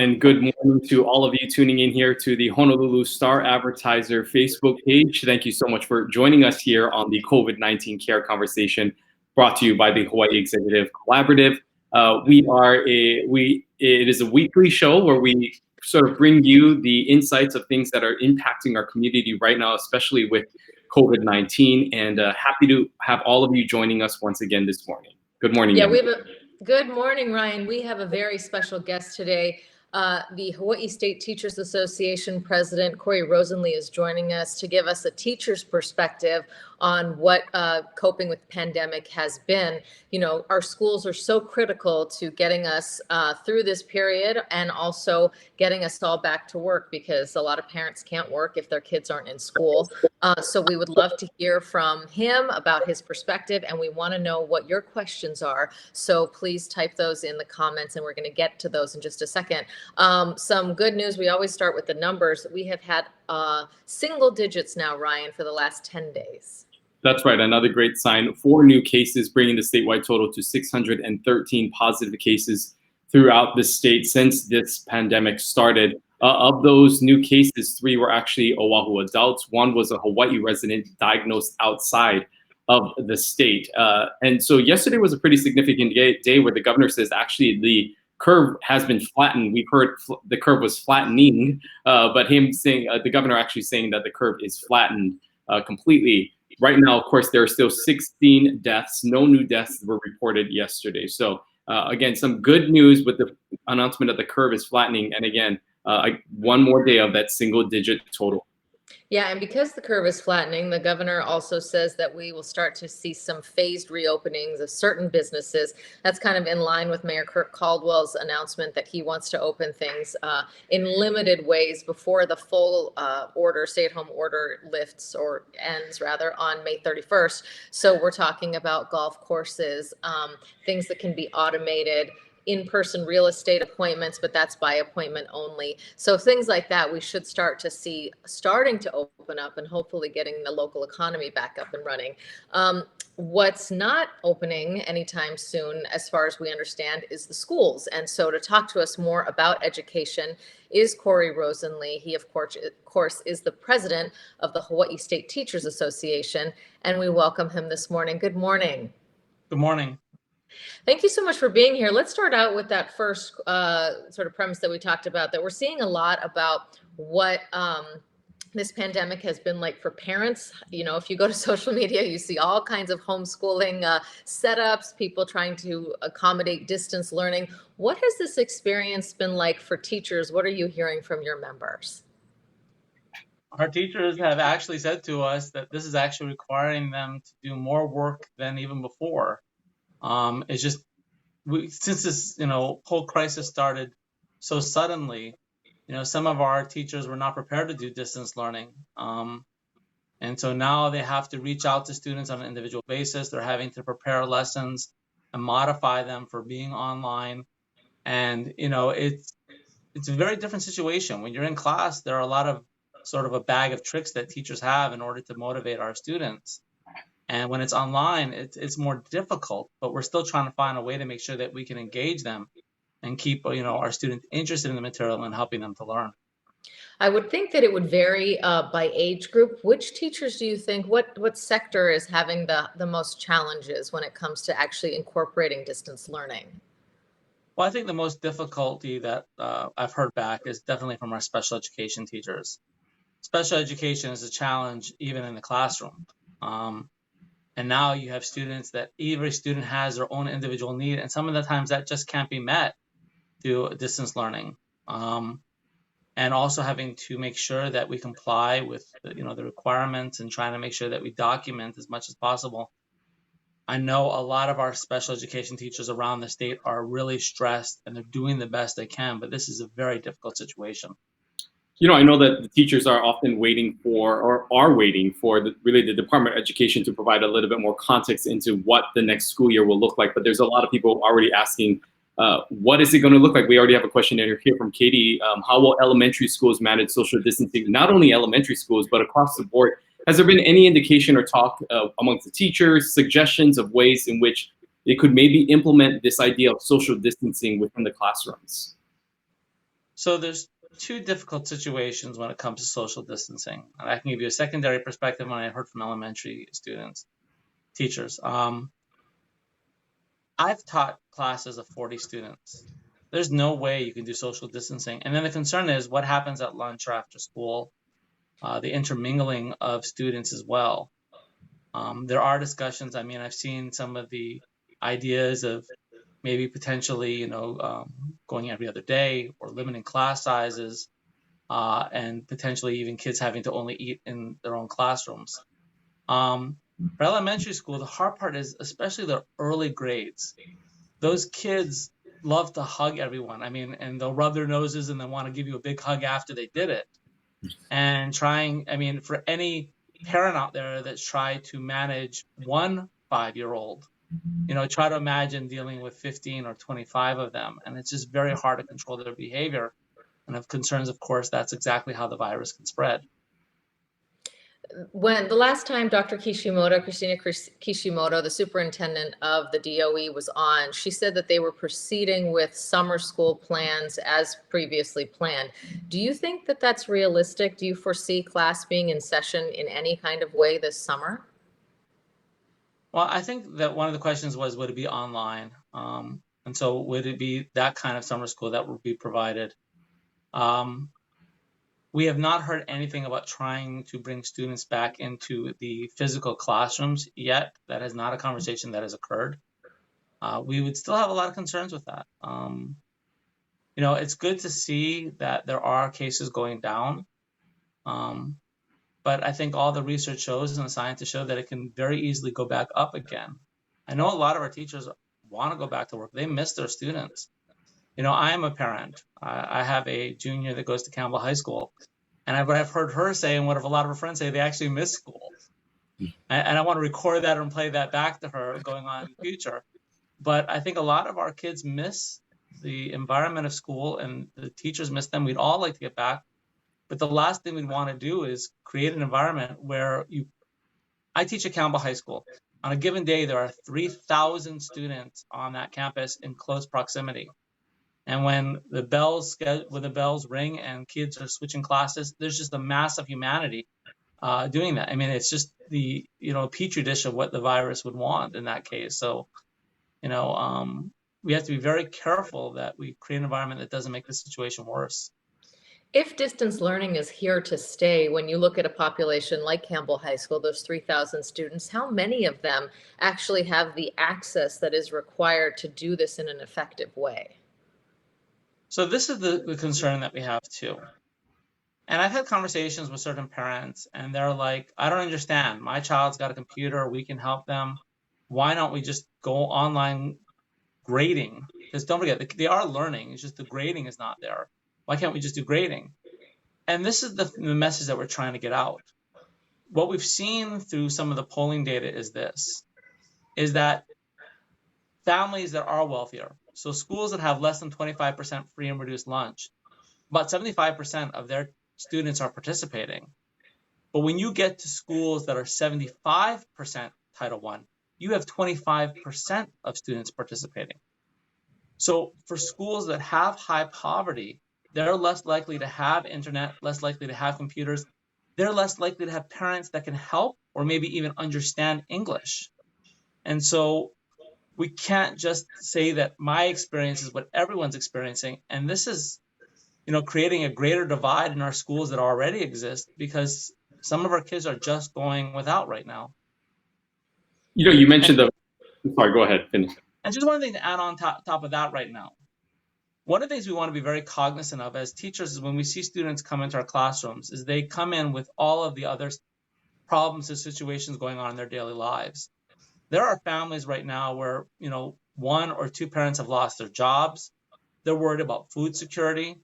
And good morning to all of you tuning in here to the Honolulu Star Advertiser Facebook page. Thank you so much for joining us here on the COVID-19 Care Conversation brought to you by the Hawaii Executive Collaborative. It is a weekly show where we sort of bring you the insights of things that are impacting our community right now, especially with COVID-19. And happy to have all of you joining us once again this morning. Good morning. Yeah, good morning, Ryan. We have a very special guest today. The Hawaii State Teachers Association President Corey Rosenlee is joining us to give us a teacher's perspective on what coping with the pandemic has been. You know, our schools are so critical to getting us through this period and also getting us all back to work, because a lot of parents can't work if their kids aren't in school. So we would love to hear from him about his perspective, and we want to know what your questions are. So please type those in the comments, and we're going to get to those in just a second. Some good news. We always start with the numbers. We have had single digits now, Ryan, for the last 10 days. That's right. Another great sign. 4 new cases, bringing the statewide total to 613 positive cases throughout the state since this pandemic started. Of those new cases, 3 were actually Oahu adults. 1 was a Hawaii resident diagnosed outside of the state. And so yesterday was a pretty significant day where the governor says actually the curve has been flattened. We've heard the curve was flattening, but the governor actually saying that the curve is flattened completely. Right now, of course, there are still 16 deaths. No new deaths were reported yesterday. So again, some good news with the announcement that the curve is flattening. And again, one more day of that single digit total. Yeah, and because the curve is flattening, the governor also says that we will start to see some phased reopenings of certain businesses. That's kind of in line with Mayor Kirk Caldwell's announcement that he wants to open things in limited ways before the full stay-at-home order lifts, or ends rather, on May 31st. So we're talking about golf courses, things that can be automated, in-person real estate appointments, but that's by appointment only. So things like that we should start to see starting to open up, and hopefully getting the local economy back up and running. What's not opening anytime soon, as far as we understand, is the schools. And so to talk to us more about education is Corey Rosenlee. He, of course, is the president of the Hawaii State Teachers Association, and we welcome him this morning. Good morning. Good morning. Thank you so much for being here. Let's start out with that first sort of premise that we talked about, that we're seeing a lot about what this pandemic has been like for parents. You know, if you go to social media, you see all kinds of homeschooling setups, people trying to accommodate distance learning. What has this experience been like for teachers? What are you hearing from your members? Our teachers have actually said to us that this is actually requiring them to do more work than even before. It's just, since this, whole crisis started so suddenly, some of our teachers were not prepared to do distance learning. And so now they have to reach out to students on an individual basis. They're having to prepare lessons and modify them for being online. And, it's a very different situation. When you're in class, there are a lot of sort of a bag of tricks that teachers have in order to motivate our students. And when it's online, it's more difficult, but we're still trying to find a way to make sure that we can engage them and keep, our students interested in the material and helping them to learn. I would think that it would vary by age group. Which teachers do you think, what sector is having the most challenges when it comes to actually incorporating distance learning? Well, I think the most difficulty that I've heard back is definitely from our special education teachers. Special education is a challenge even in the classroom. And now you have students that every student has their own individual need, and some of the times that just can't be met through distance learning. And also having to make sure that we comply with the requirements, and trying to make sure that we document as much as possible. I know a lot of our special education teachers around the state are really stressed, and they're doing the best they can, but this is a very difficult situation. I know that the teachers are often waiting for the Department of Education to provide a little bit more context into what the next school year will look like. But there's a lot of people already asking, what is it going to look like? We already have a question here from Katie. How will elementary schools manage social distancing? Not only elementary schools, but across the board. Has there been any indication or talk amongst the teachers, suggestions of ways in which they could maybe implement this idea of social distancing within the classrooms? So there's two difficult situations when it comes to social distancing. And I can give you a secondary perspective when I heard from elementary students, teachers. I've taught classes of 40 students. There's no way you can do social distancing. And then the concern is what happens at lunch or after school, the intermingling of students as well. There are discussions. I mean, I've seen some of the ideas of maybe potentially, going every other day or limiting class sizes, and potentially even kids having to only eat in their own classrooms. For elementary school, the hard part is especially the early grades. Those kids love to hug everyone. I mean, and they'll rub their noses and they want to give you a big hug after they did it. And for any parent out there that's tried to manage one 5-year-old, try to imagine dealing with 15 or 25 of them. And it's just very hard to control their behavior. And of concerns, of course, that's exactly how the virus can spread. When the last time Dr. Christina Kishimoto, the superintendent of the DOE, was on, she said that they were proceeding with summer school plans as previously planned. Do you think that that's realistic? Do you foresee class being in session in any kind of way this summer? Well, I think that one of the questions was, would it be online? And so would it be that kind of summer school that would be provided? We have not heard anything about trying to bring students back into the physical classrooms yet. That is not a conversation that has occurred. We would still have a lot of concerns with that. It's good to see that there are cases going down. But I think all the research shows and the scientists show that it can very easily go back up again. I know a lot of our teachers want to go back to work. They miss their students. I am a parent. I have a junior that goes to Campbell High School. And what I've heard her say and what a lot of her friends say, they actually miss school. And I want to record that and play that back to her going on in the future. But I think a lot of our kids miss the environment of school and the teachers miss them. We'd all like to get back. But the last thing we'd want to do is create an environment where I teach at Campbell High School. On a given day, there are 3,000 students on that campus in close proximity. And when the bells ring and kids are switching classes, there's just a mass of humanity doing that. I mean, it's just the petri dish of what the virus would want in that case. So, we have to be very careful that we create an environment that doesn't make the situation worse. If distance learning is here to stay, when you look at a population like Campbell High School, those 3,000 students, how many of them actually have the access that is required to do this in an effective way? So this is the concern that we have too. And I've had conversations with certain parents and they're like, I don't understand. My child's got a computer. We can help them. Why don't we just go online grading? Because don't forget, they are learning. It's just the grading is not there. Why can't we just do grading? And this is the message that we're trying to get out. What we've seen through some of the polling data is that families that are wealthier, so schools that have less than 25% free and reduced lunch, about 75% of their students are participating. But when you get to schools that are 75% Title I, you have 25% of students participating. So for schools that have high poverty, they're less likely to have internet, less likely to have computers. They're less likely to have parents that can help or maybe even understand English. And so we can't just say that my experience is what everyone's experiencing. And this is, creating a greater divide in our schools that already exist because some of our kids are just going without right now. You mentioned sorry, go ahead, finish. And just one thing to add on top of that right now. One of the things we want to be very cognizant of as teachers is when we see students come into our classrooms is they come in with all of the other problems and situations going on in their daily lives. There are families right now where, one or two parents have lost their jobs. They're worried about food security.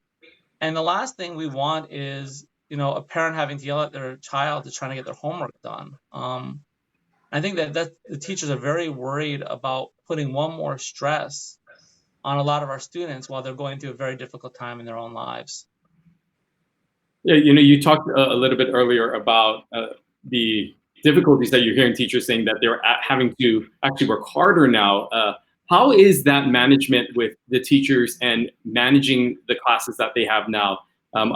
And the last thing we want is, a parent having to yell at their child to try to get their homework done. I think that the teachers are very worried about putting one more stress on a lot of our students while they're going through a very difficult time in their own lives. Yeah, you talked a little bit earlier about the difficulties that you're hearing teachers saying that they're having to actually work harder now. How is that management with the teachers and managing the classes that they have now?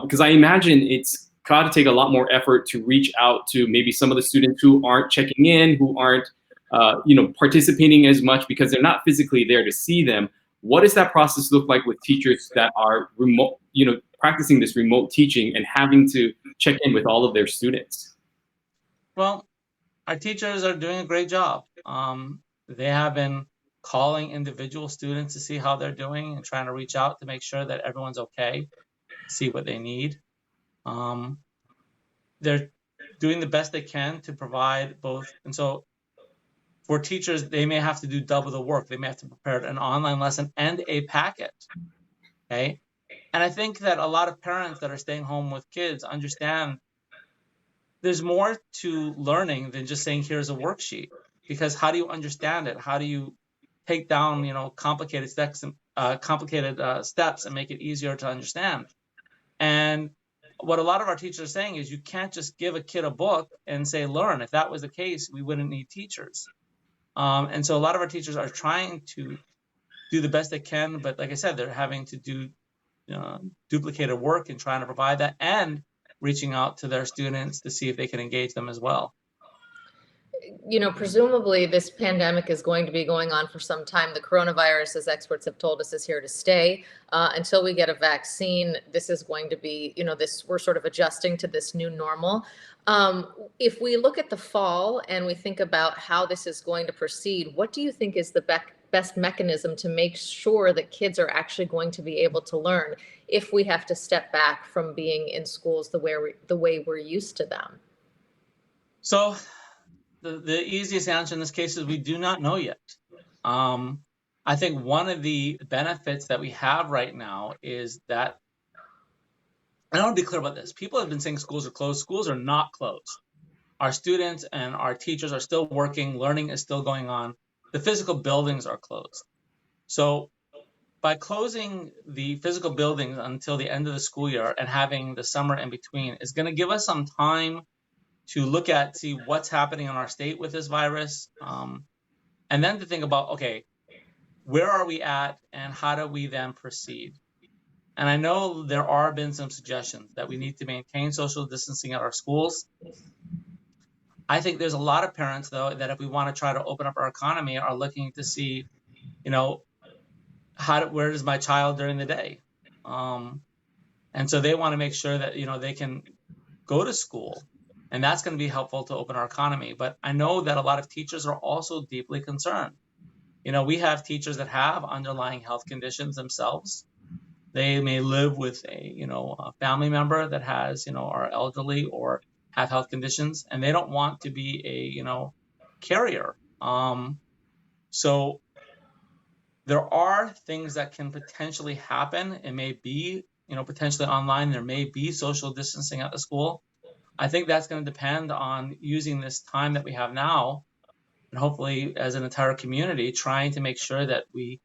Because I imagine it's got to take a lot more effort to reach out to maybe some of the students who aren't checking in, who aren't participating as much because they're not physically there to see them. What does that process look like with teachers that are remote, practicing this remote teaching and having to check in with all of their students? Well, our teachers are doing a great job. They have been calling individual students to see how they're doing and trying to reach out to make sure that everyone's okay, see what they need. They're doing the best they can to provide both. And so for teachers, they may have to do double the work. They may have to prepare an online lesson and a packet. Okay. And I think that a lot of parents that are staying home with kids understand there's more to learning than just saying, here's a worksheet, because how do you understand it? How do you take down, complicated steps and make it easier to understand? And what a lot of our teachers are saying is you can't just give a kid a book and say, learn. If that was the case, we wouldn't need teachers. And so a lot of our teachers are trying to do the best they can, but like I said, they're having to do duplicated work and trying to provide that and reaching out to their students to see if they can engage them as well. Presumably this pandemic is going to be going on for some time. The coronavirus, as experts have told us, is here to stay. Until we get a vaccine, this is going to be, we're sort of adjusting to this new normal. If we look at the fall and we think about how this is going to proceed, what do you think is the best mechanism to make sure that kids are actually going to be able to learn if we have to step back from being in schools the way we're used to them? So the easiest answer in this case is we do not know yet. I think one of the benefits that we have right now is that, and I want to be clear about this, people have been saying schools are closed. Schools are not closed. Our students and our teachers are still working, learning is still going on. The physical buildings are closed. So by closing the physical buildings until the end of the school year and having the summer in between is going to give us some time to look at, see what's happening in our state with this virus, and then to think about, okay, where are we at and how do we then proceed? And I know there are been some suggestions that we need to maintain social distancing at our schools. I think there's a lot of parents, though, that if we want to try to open up our economy are looking to see, where is my child during the day? And so they want to make sure that, they can go to school. And that's going to be helpful to open our economy. But I know that a lot of teachers are also deeply concerned. We have teachers that have underlying health conditions themselves. They may live with a family member that has, are elderly or have health conditions, and they don't want to be a, carrier. So there are things that can potentially happen. It may be, potentially online. There may be social distancing at the school. I think that's going to depend on using this time that we have now, and hopefully as an entire community, trying to make sure that we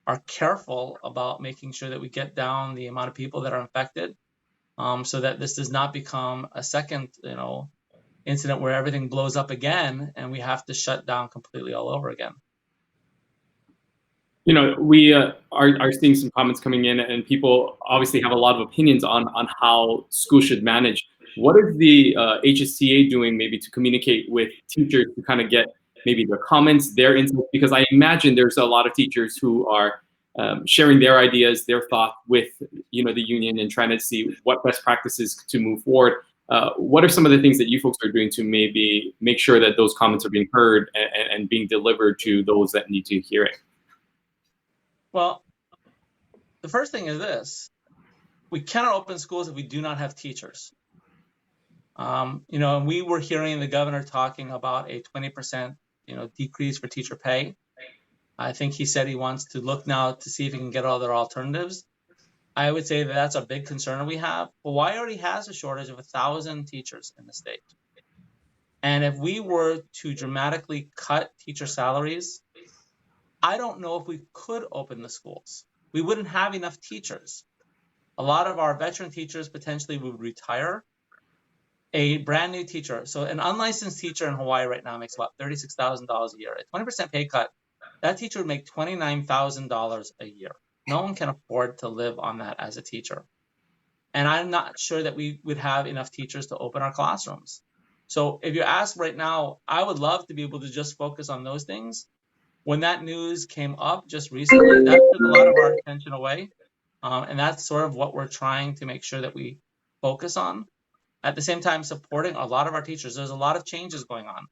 are careful about making sure that we get down the amount of people that are infected, so that this does not become a second, incident where everything blows up again and we have to shut down completely all over again. We are seeing some comments coming in, and people obviously have a lot of opinions on how schools should manage. What is the HSTA doing maybe to communicate with teachers to kind of get maybe their comments, their insights? Because I imagine there's a lot of teachers who are sharing their ideas, their thoughts with the union and trying to see what best practices to move forward. What are some of the things that you folks are doing to maybe make sure that those comments are being heard and being delivered to those that need to hear it? Well, the first thing is this: we cannot open schools if we do not have teachers. And we were hearing the governor talking about a 20%, decrease for teacher pay. I think he said he wants to look now to see if he can get other alternatives. I would say that that's a big concern we have. Hawaii already has a shortage of 1,000 teachers in the state. And if we were to dramatically cut teacher salaries, I don't know if we could open the schools. We wouldn't have enough teachers. A lot of our veteran teachers potentially would retire. A brand new teacher, so an unlicensed teacher in Hawaii right now makes about $36,000 a year. A 20% pay cut that teacher would make $29,000 a year. No one can afford to live on that as a teacher. And I'm not sure that we would have enough teachers to open our classrooms. So if you ask right now, I would love to be able to just focus on those things. When that news came up just recently, that took a lot of our attention away. And that's sort of what we're trying to make sure that we focus on. At the same time, supporting a lot of our teachers. There's a lot of changes going on.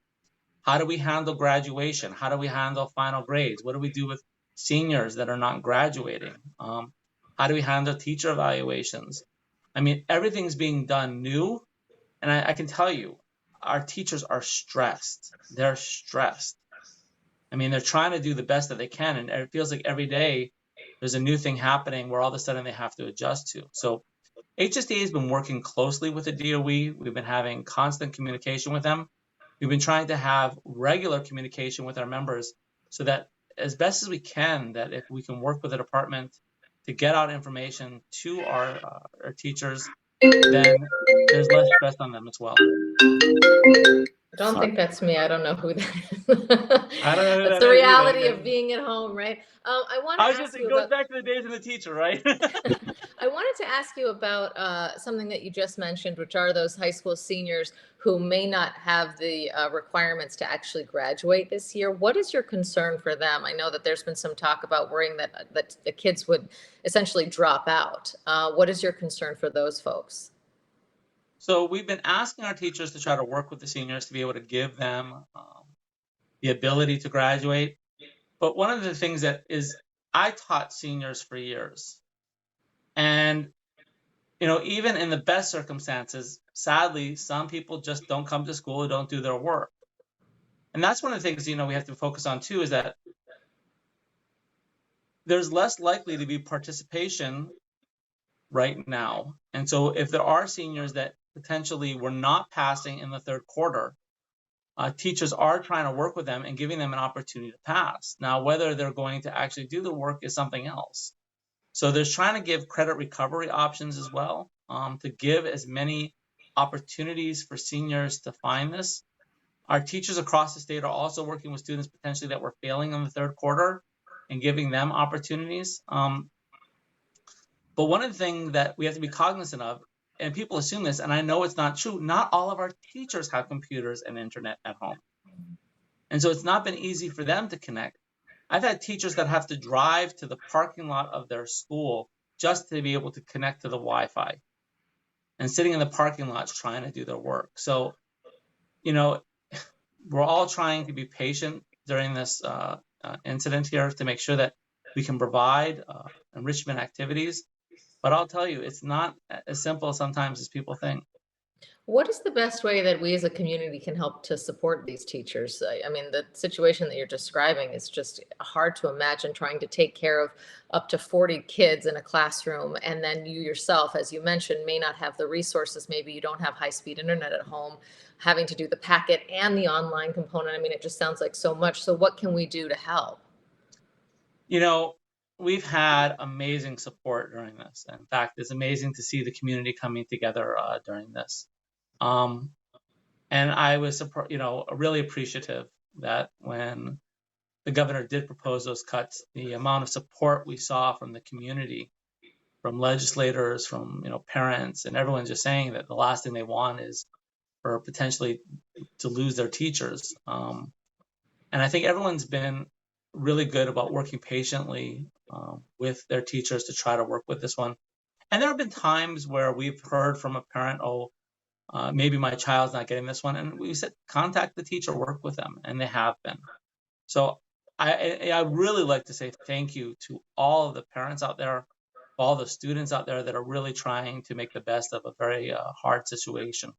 How do we handle graduation? How do we handle final grades? What do we do with seniors that are not graduating? How do we handle teacher evaluations? I mean, everything's being done new. And I can tell you, our teachers are stressed. They're stressed. I mean, they're trying to do the best that they can. And it feels like every day there's a new thing happening where all of a sudden they have to adjust to. So HSD has been working closely with the DOE. We've been having constant communication with them. We've been trying to have regular communication with our members so that as best as we can, that if we can work with the department to get out information to our teachers, then there's less stress on them as well. I don't think that's me. I don't know who that is. I don't know who That's that the is reality either. of being at home, right? I want I to was ask just, you it goes about. back to the days of the teacher, right? I wanted to ask you about something that you just mentioned, which are those high school seniors who may not have the requirements to actually graduate this year. What is your concern for them? I know that there's been some talk about worrying that the kids would essentially drop out. What is your concern for those folks? So we've been asking our teachers to try to work with the seniors to be able to give them the ability to graduate. But one of the things that is, I taught seniors for years. And, you know, even in the best circumstances, sadly, some people just don't come to school or don't do their work. And that's one of the things, you know, we have to focus on too, is that there's less likely to be participation right now. And so if there are seniors that potentially were not passing in the third quarter, teachers are trying to work with them and giving them an opportunity to pass. Now, whether they're going to actually do the work is something else. So there's trying to give credit recovery options as well, to give as many opportunities for seniors to find this. Our teachers across the state are also working with students potentially that were failing in the third quarter and giving them opportunities. But one of the things that we have to be cognizant of, and people assume this, and I know it's not true, not all of our teachers have computers and internet at home. And so it's not been easy for them to connect. I've had teachers that have to drive to the parking lot of their school just to be able to connect to the Wi-Fi and sitting in the parking lots trying to do their work. So, you know, we're all trying to be patient during this incident here to make sure that we can provide enrichment activities. But I'll tell you, it's not as simple sometimes as people think. What is the best way that we as a community can help to support these teachers? I mean, the situation that you're describing is just hard to imagine, trying to take care of up to 40 kids in a classroom. And then you yourself, as you mentioned, may not have the resources. Maybe you don't have high-speed internet at home, having to do the packet and the online component. I mean, it just sounds like so much. So what can we do to help? You know, we've had amazing support during this. In fact, it's amazing to see the community coming together during this. And I was, you know, really appreciative that when the governor did propose those cuts, the amount of support we saw from the community, from legislators, from, you know, parents, and everyone just saying that the last thing they want is for potentially to lose their teachers. And I think everyone's been really good about working patiently with their teachers to try to work with this one. And there have been times where we've heard from a parent, oh, maybe my child's not getting this one. And we said, contact the teacher, work with them. And they have been. So I really like to say thank you to all of the parents out there, all the students out there that are really trying to make the best of a very hard situation.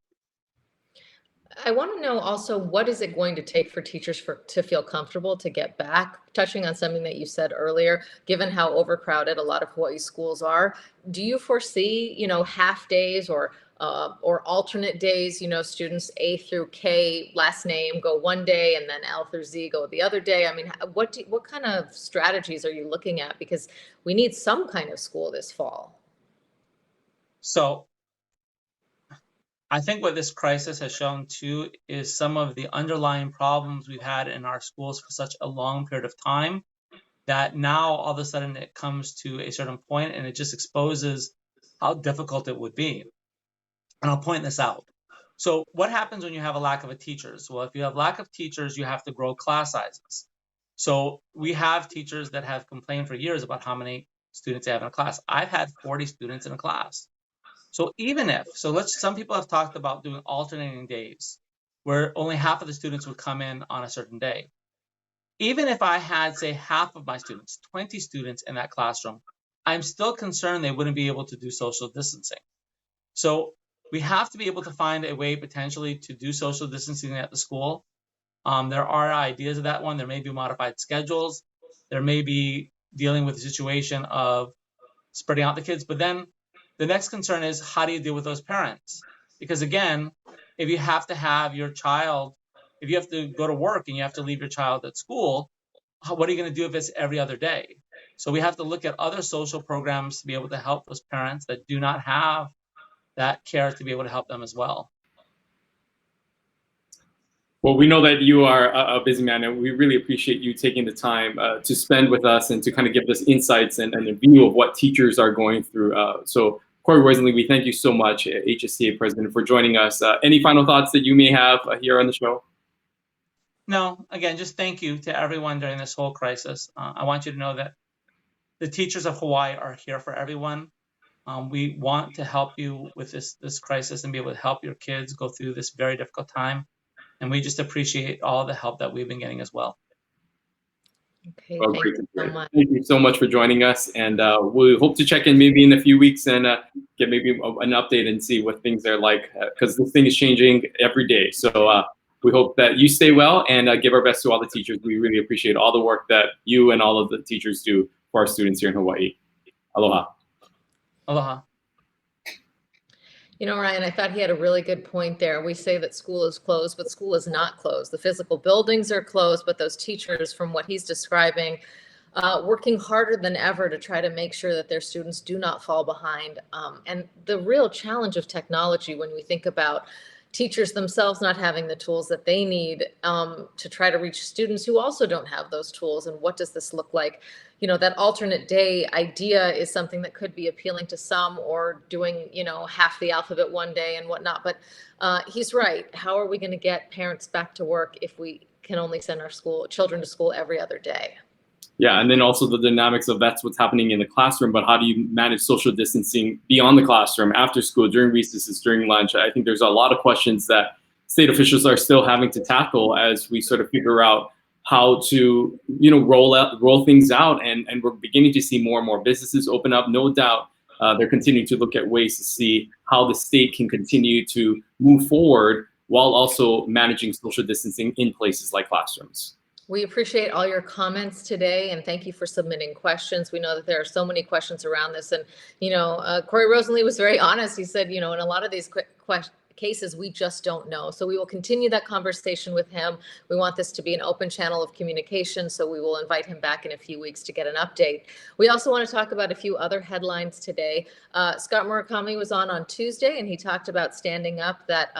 I want to know also, what is it going to take for teachers to feel comfortable to get back? Touching on something that you said earlier, given how overcrowded a lot of Hawaii schools are, do you foresee, you know, half days or alternate days, you know, students A through K last name go one day and then L through Z go the other day? I mean, what kind of strategies are you looking at? Because we need some kind of school this fall. So I think what this crisis has shown too is some of the underlying problems we've had in our schools for such a long period of time, that now all of a sudden it comes to a certain point and it just exposes how difficult it would be. And I'll point this out. So what happens when you have a lack of teachers? Well, if you have lack of teachers, you have to grow class sizes. So we have teachers that have complained for years about how many students they have in a class. I've had 40 students in a class. So even if, some people have talked about doing alternating days where only half of the students would come in on a certain day. Even if I had, say, half of my students, 20 students in that classroom, I'm still concerned they wouldn't be able to do social distancing. So we have to be able to find a way potentially to do social distancing at the school. There are ideas of that one. There may be modified schedules. There may be dealing with the situation of spreading out the kids. But then the next concern is, how do you deal with those parents? Because again, if you have to have your child, if you have to go to work and you have to leave your child at school, what are you going to do if it's every other day? So we have to look at other social programs to be able to help those parents that do not have that care to be able to help them as well. Well, we know that you are a busy man, and we really appreciate you taking the time to spend with us and to kind of give us insights and a view of what teachers are going through. So, Corey Rosenlee, we thank you so much, HSCA president, for joining us. Any final thoughts that you may have here on the show? No, again, just thank you to everyone during this whole crisis. I want you to know that the teachers of Hawaii are here for everyone. We want to help you with this crisis and be able to help your kids go through this very difficult time. And we just appreciate all the help that we've been getting as well. Okay, Well, thank you so much. Thank you so much for joining us. And we hope to check in maybe in a few weeks and get maybe an update and see what things are like, because this thing is changing every day. So we hope that you stay well and give our best to all the teachers. We really appreciate all the work that you and all of the teachers do for our students here in Hawaii. Aloha. Aloha. You know, Ryan, I thought he had a really good point there. We say that school is closed, but school is not closed. The physical buildings are closed, but those teachers, from what he's describing, working harder than ever to try to make sure that their students do not fall behind. And the real challenge of technology, when we think about teachers themselves not having the tools that they need to try to reach students who also don't have those tools, and what does this look like? You know, that alternate day idea is something that could be appealing to some, or doing, you know, half the alphabet one day and whatnot. But he's right. How are we going to get parents back to work if we can only send our children to school every other day? Yeah, and then also the dynamics of that's what's happening in the classroom, but how do you manage social distancing beyond the classroom, after school, during recesses, during lunch? I think there's a lot of questions that state officials are still having to tackle as we sort of figure out how to, you know, roll things out. And we're beginning to see more and more businesses open up. No doubt they're continuing to look at ways to see how the state can continue to move forward while also managing social distancing in places like classrooms. We appreciate all your comments today, and thank you for submitting questions. We know that there are so many questions around this, and, you know, Corey Rosenlee was very honest. He said, you know, in a lot of these cases, we just don't know. So we will continue that conversation with him. We want this to be an open channel of communication, so we will invite him back in a few weeks to get an update. We also want to talk about a few other headlines today. Scott Murakami was on Tuesday, and he talked about standing up that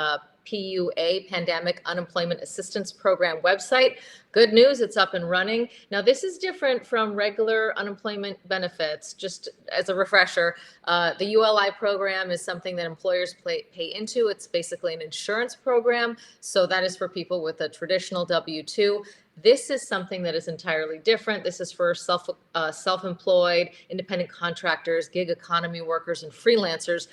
PUA, Pandemic Unemployment Assistance Program website. Good news, it's up and running. Now, this is different from regular unemployment benefits. Just as a refresher, the ULI program is something that employers pay into. It's basically an insurance program. So that is for people with a traditional W-2. This is something that is entirely different. This is for self-employed, independent contractors, gig economy workers, and freelancers.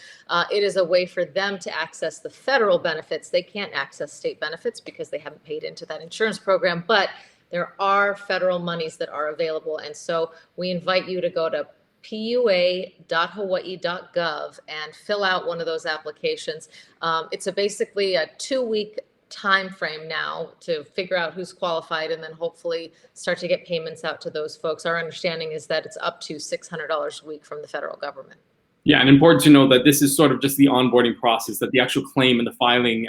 It is a way for them to access the federal benefits. They can't access state benefits because they haven't paid into that insurance program, but there are federal monies that are available. And so we invite you to go to pua.hawaii.gov and fill out one of those applications. It's basically a 2-week time frame now to figure out who's qualified, and then hopefully start to get payments out to those folks. Our understanding is that it's up to $600 a week from the federal government. Yeah, and important to know that this is sort of just the onboarding process, that the actual claim and the filing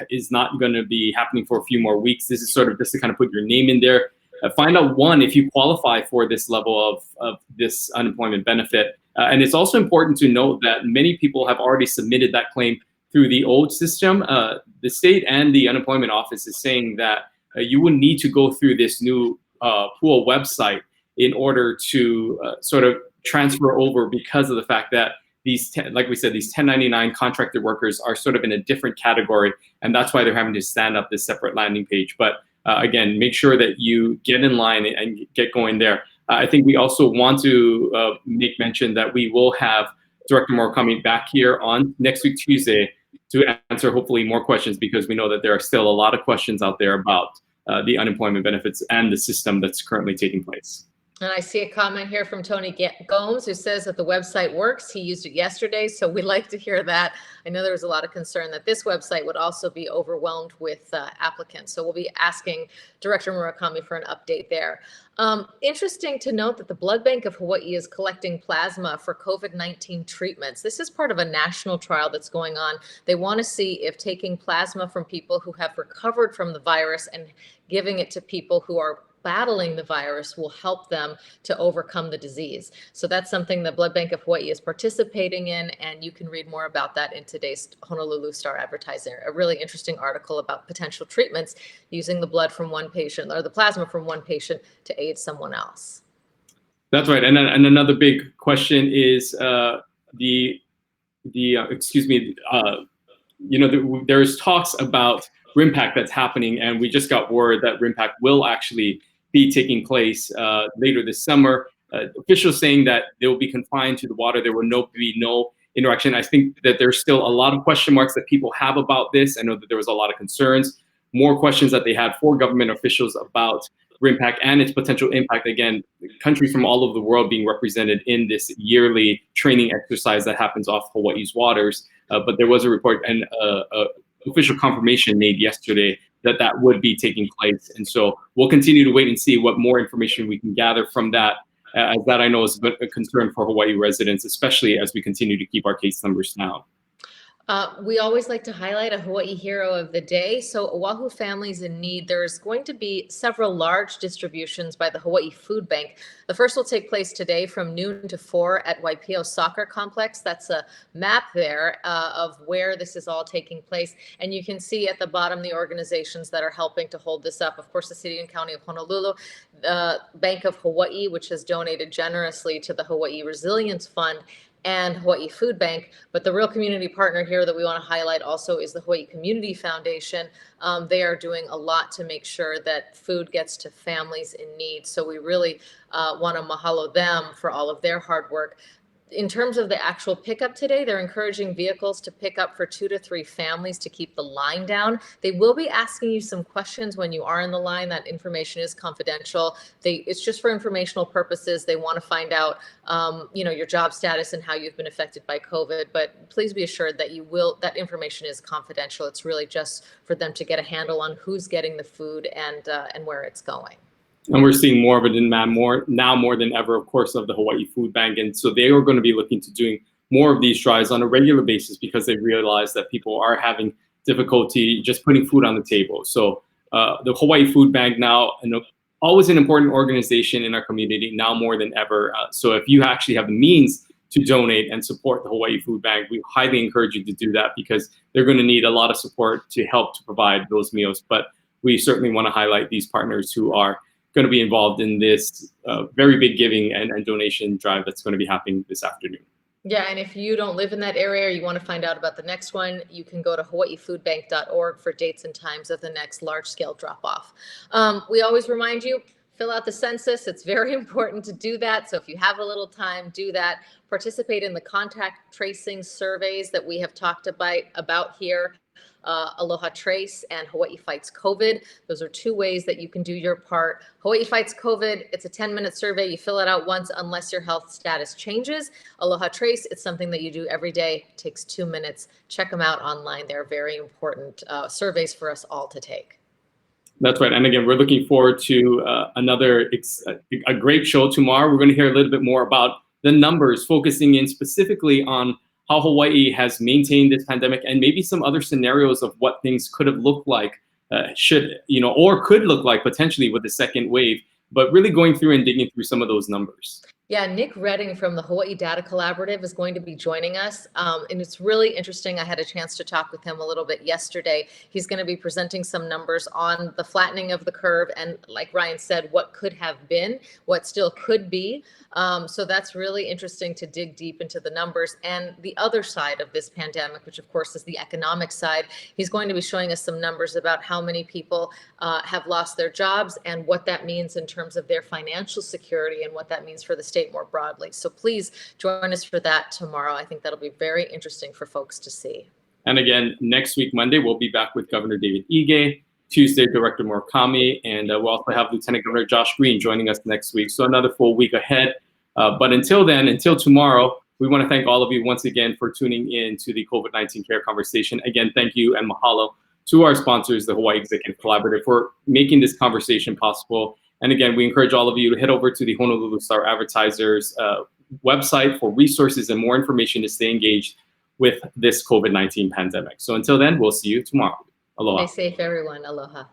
is not going to be happening for a few more weeks. This is sort of just to kind of put your name in there. Find out, one, if you qualify for this level of this unemployment benefit. And it's also important to note that many people have already submitted that claim through the old system, the state and the unemployment office is saying that you would need to go through this new pool website in order to sort of transfer over, because of the fact that like we said, these 1099 contracted workers are sort of in a different category, and that's why they're having to stand up this separate landing page. But again, make sure that you get in line and get going there. I think we also want to make mention that we will have Director Murakami back here on next week, Tuesday, to answer hopefully more questions, because we know that there are still a lot of questions out there about the unemployment benefits and the system that's currently taking place. And I see a comment here from Tony Gomes, who says that the website works. He used it yesterday, so we like to hear that. I know there was a lot of concern that this website would also be overwhelmed with applicants. So we'll be asking Director Murakami for an update there. Interesting to note that the Blood Bank of Hawaii is collecting plasma for COVID-19 treatments. This is part of a national trial that's going on. They want to see if taking plasma from people who have recovered from the virus and giving it to people who are battling the virus will help them to overcome the disease. So that's something the Blood Bank of Hawaii is participating in, and you can read more about that in today's Honolulu Star Advertiser. A really interesting article about potential treatments using the blood from one patient, or the plasma from one patient, to aid someone else. That's right. And another big question is there's talks about RIMPAC that's happening, and we just got word that RIMPAC will actually be taking place later this summer. Officials saying that they will be confined to the water. There will be no interaction. I think that there's still a lot of question marks that people have about this. I know that there was a lot of concerns, more questions that they had for government officials about RIMPAC and its potential impact. Again, countries from all over the world being represented in this yearly training exercise that happens off Hawaii's waters. But there was a report and official confirmation made yesterday that would be taking place. And so we'll continue to wait and see what more information we can gather from that, as that I know is a concern for Hawaii residents, especially as we continue to keep our case numbers down. We always like to highlight a Hawaii hero of the day. So Oahu Families in Need, there's going to be several large distributions by the Hawaii Food Bank. The first will take place today from noon to 4 at Waipio Soccer Complex. That's a map there of where this is all taking place. And you can see at the bottom the organizations that are helping to hold this up. Of course, the City and County of Honolulu, Bank of Hawaii, which has donated generously to the Hawaii Resilience Fund, and Hawaii Food Bank. But the real community partner here that we want to highlight also is the Hawaii Community Foundation. They are doing a lot to make sure that food gets to families in need. So we really want to mahalo them for all of their hard work. In terms of the actual pickup today, they're encouraging vehicles to pick up for 2 to 3 families to keep the line down. They will be asking you some questions when you are in the line. That information is confidential. It's just for informational purposes. They want to find out, your job status and how you've been affected by COVID. But please be assured that that information is confidential. It's really just for them to get a handle on who's getting the food and where it's going. And we're seeing more of it now more than ever, of course, of the Hawaii Food Bank. And so they are going to be looking to doing more of these drives on a regular basis, because they realize that people are having difficulty just putting food on the table. So the Hawaii Food Bank now, always an important organization in our community, now more than ever. So if you actually have the means to donate and support the Hawaii Food Bank, we highly encourage you to do that, because they're going to need a lot of support to help to provide those meals. But we certainly want to highlight these partners who are going to be involved in this very big giving and donation drive that's going to be happening this afternoon. Yeah, and if you don't live in that area or you want to find out about the next one, you can go to hawaiifoodbank.org for dates and times of the next large-scale drop-off. We always remind you, fill out the census. It's very important to do that. So if you have a little time, do that. Participate in the contact tracing surveys that we have talked about here. Aloha Trace and Hawaii Fights COVID. Those are 2 ways that you can do your part. Hawaii Fights COVID, it's a 10-minute survey. You fill it out once unless your health status changes. Aloha Trace, it's something that you do every day. It takes 2 minutes. Check them out online. They're very important surveys for us all to take. That's right. And again, we're looking forward to a great show tomorrow. We're going to hear a little bit more about the numbers, focusing in specifically on how Hawaii has maintained this pandemic, and maybe some other scenarios of what things could have looked like, or could look like potentially with the second wave, but really going through and digging through some of those numbers. Yeah, Nick Redding from the Hawaii Data Collaborative is going to be joining us. And it's really interesting. I had a chance to talk with him a little bit yesterday. He's going to be presenting some numbers on the flattening of the curve. And like Ryan said, what could have been, what still could be. So that's really interesting to dig deep into the numbers and the other side of this pandemic, which of course is the economic side. He's going to be showing us some numbers about how many people have lost their jobs and what that means in terms of their financial security and what that means for the state more broadly. So please join us for that tomorrow. I think that'll be very interesting for folks to see. And again, next week, Monday, we'll be back with Governor David Ige, Tuesday, Director Murakami, and we'll also have Lieutenant Governor Josh Green joining us next week. So another full week ahead. But until then, until tomorrow, we want to thank all of you once again for tuning in to the COVID-19 Care Conversation. Again, thank you and mahalo to our sponsors, the Hawaii Executive Collaborative, for making this conversation possible. And again, we encourage all of you to head over to the Honolulu Star Advertisers website for resources and more information to stay engaged with this COVID-19 pandemic. So until then, we'll see you tomorrow. Aloha. Stay safe, everyone. Aloha.